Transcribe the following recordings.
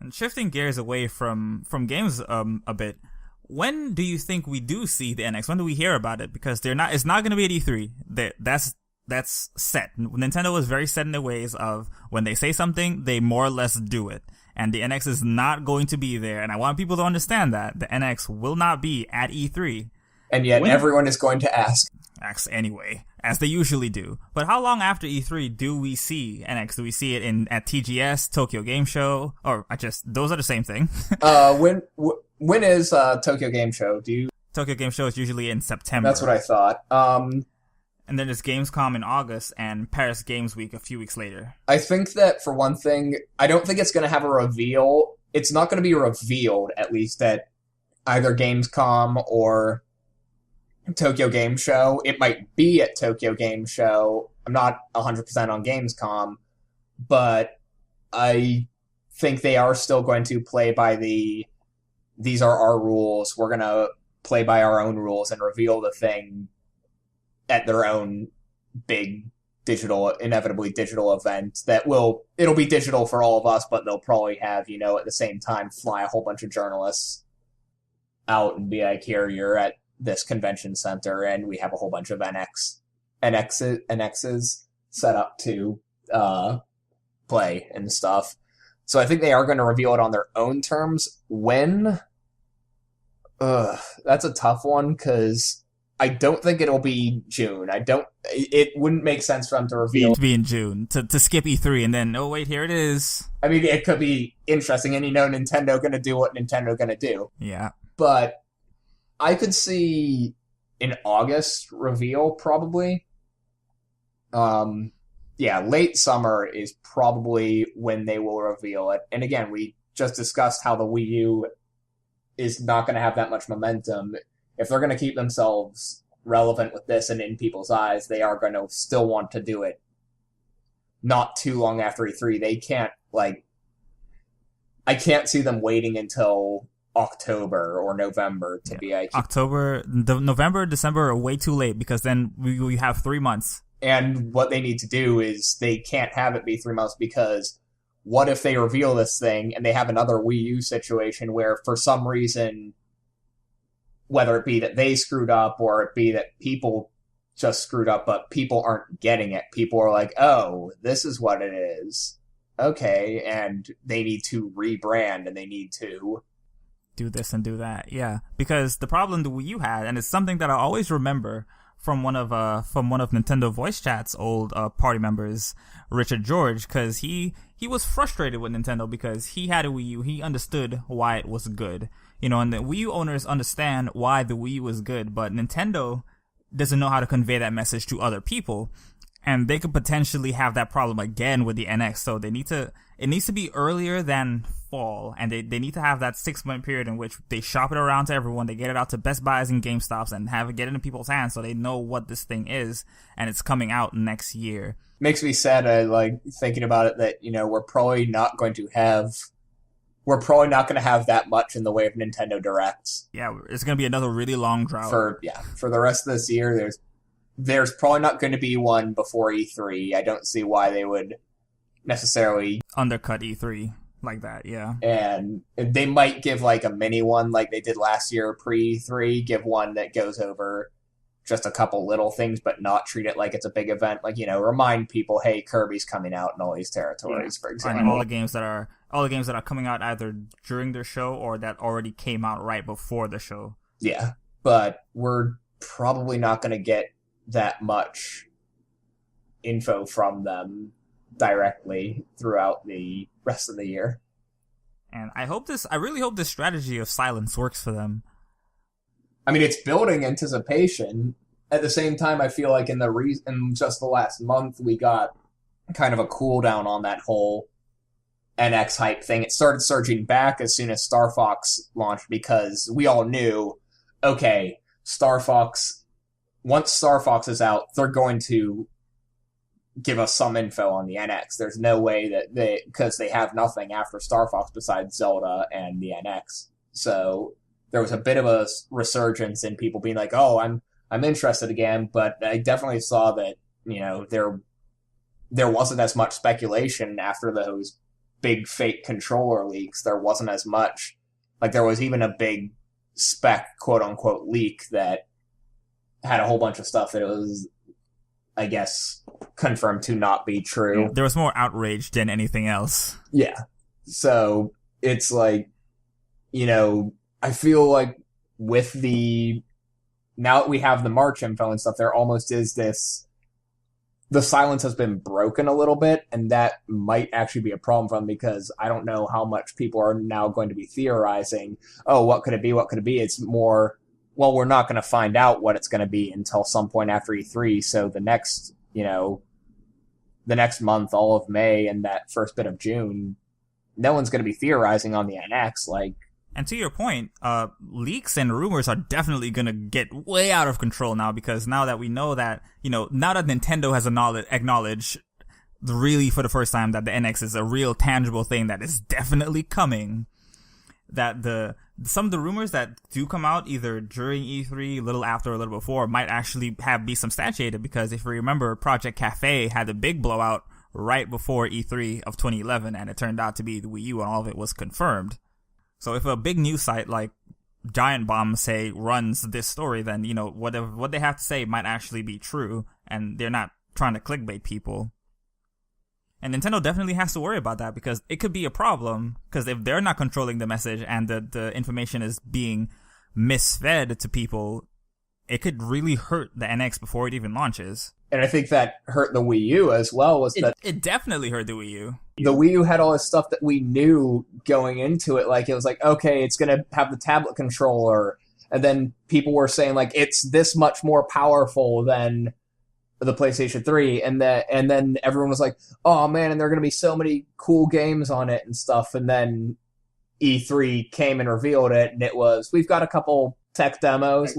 And shifting gears away from games a bit, when do you think we do see the NX? When do we hear about it? Because it's not going to be at E3. That's set. Nintendo is very set in their ways of when they say something, they more or less do it. And the NX is not going to be there. And I want people to understand that the NX will not be at E3. And yet everyone is going to ask anyway, as they usually do. But how long after E3 do we see NX? Do we see it at TGS, Tokyo Game Show, or those are the same thing? When is Tokyo Game Show? Tokyo Game Show is usually in September. That's what I thought. And then there's Gamescom in August and Paris Games Week a few weeks later. I think that, for one thing, I don't think it's going to have a reveal. It's not going to be revealed, at least, at either Gamescom or Tokyo Game Show. It might be at Tokyo Game Show. I'm not 100% on Gamescom, but I think they are still going to play by these are our rules. We're going to play by our own rules and reveal the thing at their own big inevitably digital event it'll be digital for all of us, but they'll probably have, at the same time, fly a whole bunch of journalists out and be like, here, you're at this convention center, and we have a whole bunch of NXs set up to play and stuff. So I think they are going to reveal it on their own terms. When? That's a tough one, because I don't think it'll be June. It wouldn't make sense for them to reveal it to be in June, to skip E3 and then, oh wait, here it is. I mean, it could be interesting, and Nintendo gonna do what Nintendo gonna do. Yeah. But I could see an August reveal, probably. Late summer is probably when they will reveal it. And again, we just discussed how the Wii U is not going to have that much momentum. If they're going to keep themselves relevant with this and in people's eyes, they are going to still want to do it not too long after E3. They can't, I can't see them waiting until October or November to be like... November, December are way too late, because then we have 3 months. And what they need to do is they can't have it be 3 months, because what if they reveal this thing and they have another Wii U situation where for some reason, whether it be that they screwed up or it be that people just screwed up, but people aren't getting it. People are like, oh, this is what it is. Okay, and they need to rebrand and they need to do this and do that. Yeah, because the problem the Wii U had, and it's something that I always remember from one of Nintendo Voice Chat's old party members, Richard George, because he was frustrated with Nintendo because he had a Wii U. He understood why it was good, and the Wii U owners understand why the Wii U was good, but Nintendo doesn't know how to convey that message to other people, and they could potentially have that problem again with the NX. So it needs to be earlier than fall, and they need to have that 6-month period in which they shop it around to everyone, they get it out to Best Buys and GameStops, and get it in people's hands so they know what this thing is, and it's coming out next year. Makes me sad, thinking about it, that, we're probably not going to have that much in the way of Nintendo Directs. Yeah, it's going to be another really long drought. For the rest of this year, there's probably not going to be one before E3. I don't see why they would necessarily undercut E3 like that, yeah. And they might give a mini one like they did last year pre-E3, give one that goes over just a couple little things, but not treat it like it's a big event. Remind people, hey, Kirby's coming out in all these territories, for example. And all the games that are coming out either during their show or that already came out right before the show. Yeah, but we're probably not going to get that much info from them directly throughout the rest of the year. And I really hope this strategy of silence works for them. I mean, it's building anticipation. At the same time, I feel like in just the last month, we got kind of a cool down on that whole NX hype thing. It started surging back as soon as Star Fox launched, because we all knew, okay, once Star Fox is out, they're going to give us some info on the NX. There's no way that because they have nothing after Star Fox besides Zelda and the NX. So there was a bit of a resurgence in people being like, oh, I'm interested again, but I definitely saw that, there wasn't as much speculation after those big fake controller leaks, there wasn't as much. Like, there was even a big spec, quote-unquote, leak that had a whole bunch of stuff that it was, I guess, confirmed to not be true. There was more outrage than anything else. Yeah. So, it's like, you know, I feel like with now that we have the March info and stuff, there almost is this, the silence has been broken a little bit, and that might actually be a problem for them, because I don't know how much people are now going to be theorizing, oh, what could it be, what could it be? It's more, well, we're not going to find out what it's going to be until some point after E3, so the next month, all of May and that first bit of June, no one's going to be theorizing on the NX, like. And to your point, leaks and rumors are definitely going to get way out of control now, because now that we know that, now that Nintendo has acknowledged really for the first time that the NX is a real tangible thing that is definitely coming, that some of the rumors that do come out either during E3, a little after or a little before, might actually be substantiated, because if you remember, Project Cafe had a big blowout right before E3 of 2011, and it turned out to be the Wii U, and all of it was confirmed. So if a big news site like Giant Bomb, say, runs this story, then, what they have to say might actually be true, and they're not trying to clickbait people. And Nintendo definitely has to worry about that, because it could be a problem, because if they're not controlling the message and the information is being misfed to people, it could really hurt the NX before it even launches. And I think that hurt the Wii U as well, It definitely hurt the Wii U. The Wii U had all this stuff that we knew going into it, like, it was like, okay, it's going to have the tablet controller, and then people were saying, like, it's this much more powerful than the PlayStation 3, and then everyone was like, oh man, and there are going to be so many cool games on it and stuff, and then E3 came and revealed it, and it was, we've got a couple tech demos,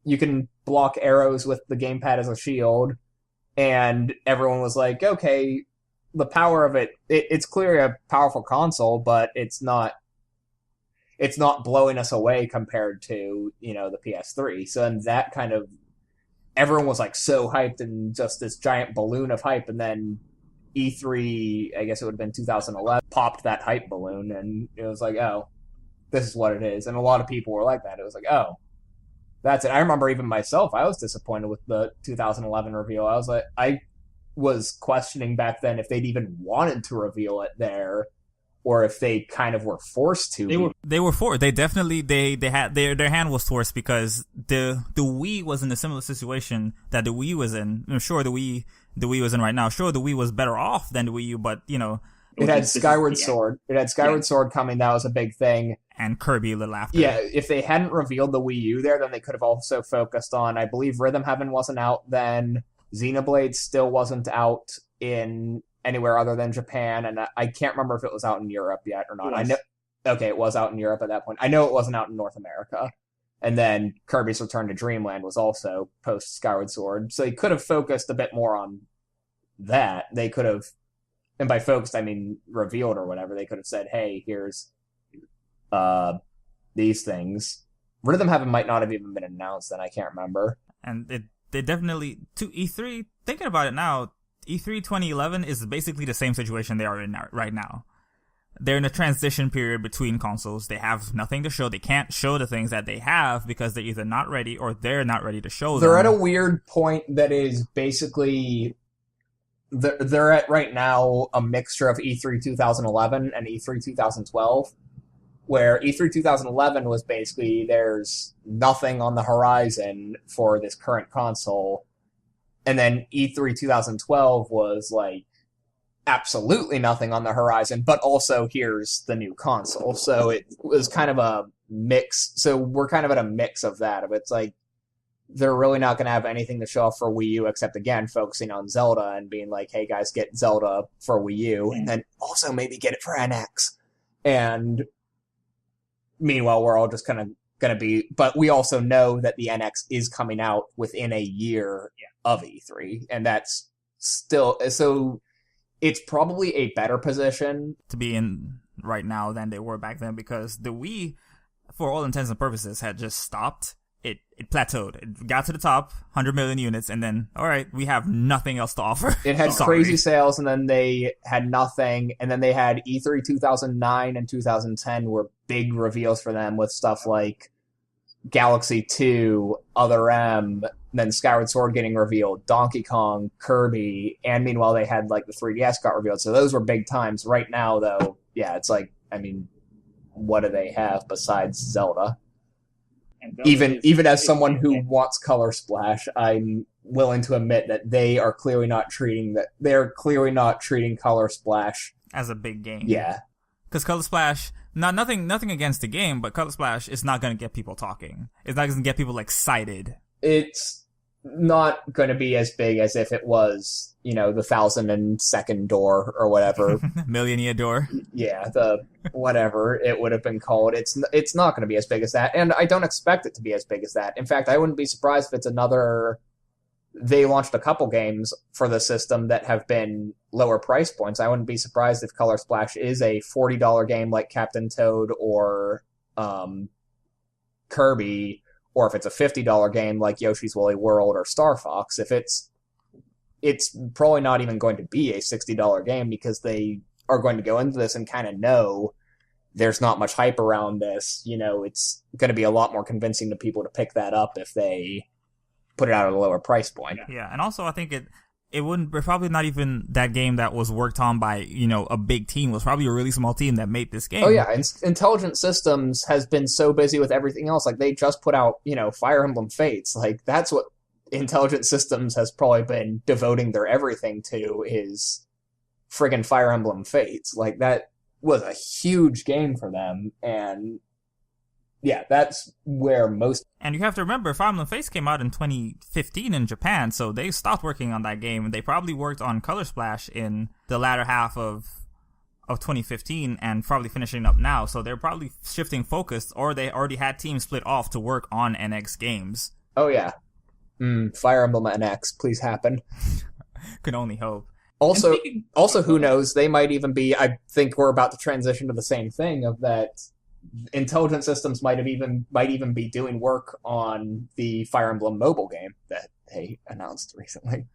you can block arrows with the gamepad as a shield, and everyone was like, okay, the power of it's clearly a powerful console, but it's not blowing us away compared to, the PS3. So in that kind of, everyone was like so hyped and just this giant balloon of hype, and then E3, I guess it would have been 2011, popped that hype balloon, and it was like, oh, this is what it is. And a lot of people were like that. It was like, oh, that's it. I remember even myself, I was disappointed with the 2011 reveal. I was questioning back then if they'd even wanted to reveal it there, or if they kind of were forced to. They were forced. They definitely they had their hand was forced, because the Wii was in a similar situation that the Wii U was in. I'm sure the Wii was in right now. Sure, the Wii was better off than the Wii U, but it had Skyward Sword. It had Skyward Sword coming. That was a big thing. And Kirby a little after. Yeah, if they hadn't revealed the Wii U there, then they could have also focused on, I believe Rhythm Heaven wasn't out then. Xenoblade still wasn't out in anywhere other than Japan, and I can't remember if it was out in Europe yet or not. Yes. It was out in Europe at that point. I know it wasn't out in North America. And then Kirby's Return to Dreamland was also post Skyward Sword. So they could have focused a bit more on that. They could have, and by focused I mean revealed or whatever, they could have said, hey, here's these things. Rhythm Heaven might not have even been announced then, I can't remember. And they definitely, to E3, thinking about it now, E3 2011 is basically the same situation they are in right now. They're in a transition period between consoles. They have nothing to show. They can't show the things that they have because they're either not ready or they're not ready to show them. They're at a weird point that is basically... They're at right now a mixture of E3 2011 and E3 2012, where E3 2011 was basically there's nothing on the horizon for this current console, and then E3 2012 was like absolutely nothing on the horizon, but also here's the new console. So it was kind of a mix. So we're kind of at a mix of that. It's like they're really not going to have anything to show off for Wii U except, again, focusing on Zelda and being like, hey, guys, get Zelda for Wii U, and then also maybe get it for NX. And meanwhile, we're all just kind of going to be... But we also know that the NX is coming out within a year of E3, and that's still... So it's probably a better position to be in right now than they were back then, because the Wii, for all intents and purposes, had just stopped. it plateaued. It got to the top, 100 million units, and then, all right, we have nothing else to offer. It had crazy sales, and then they had nothing, and then they had E3 2009 and 2010 were big reveals for them with stuff like Galaxy 2, Other M, then Skyward Sword getting revealed, Donkey Kong, Kirby, and meanwhile they had like the 3DS got revealed, so those were big times. Right now, though, yeah, it's like, I mean, what do they have besides Zelda? Even as someone who wants Color Splash, I'm willing to admit that they're clearly not treating Color Splash as a big game. Yeah, because Color Splash, nothing against the game, but Color Splash is not going to get people talking. It's not going to get people excited. It's not going to be as big as if it was, the 1,002nd door or whatever. Millionaire door. Yeah, the whatever it would have been called. It's not going to be as big as that, and I don't expect it to be as big as that. In fact, I wouldn't be surprised if it's another... They launched a couple games for the system that have been lower price points. I wouldn't be surprised if Color Splash is a $40 game like Captain Toad or Kirby, or if it's a $50 game like Yoshi's Woolly World or Star Fox. If it's probably not even going to be a $60 game because they are going to go into this and kind of know there's not much hype around this. It's going to be a lot more convincing to people to pick that up if they put it out at a lower price point. Yeah, and also I think it wouldn't, probably not even that game that was worked on by, a big team. It was probably a really small team that made this game. Oh yeah, Intelligent Systems has been so busy with everything else. Like, they just put out, Fire Emblem Fates. Like, that's what Intelligent Systems has probably been devoting their everything to, is friggin' Fire Emblem Fates. Like, that was a huge game for them, and yeah, that's where most... And you have to remember, Fire Emblem Fates came out in 2015 in Japan, so they stopped working on that game, and they probably worked on Color Splash in the latter half of 2015, and probably finishing up now, so they're probably shifting focus, or they already had teams split off to work on NX games. Oh yeah. Fire Emblem NX, please happen. Can only hope. Also, who knows, they might even be... I think we're about to transition to the same thing, of that... Intelligent Systems might even be doing work on the Fire Emblem mobile game that they announced recently.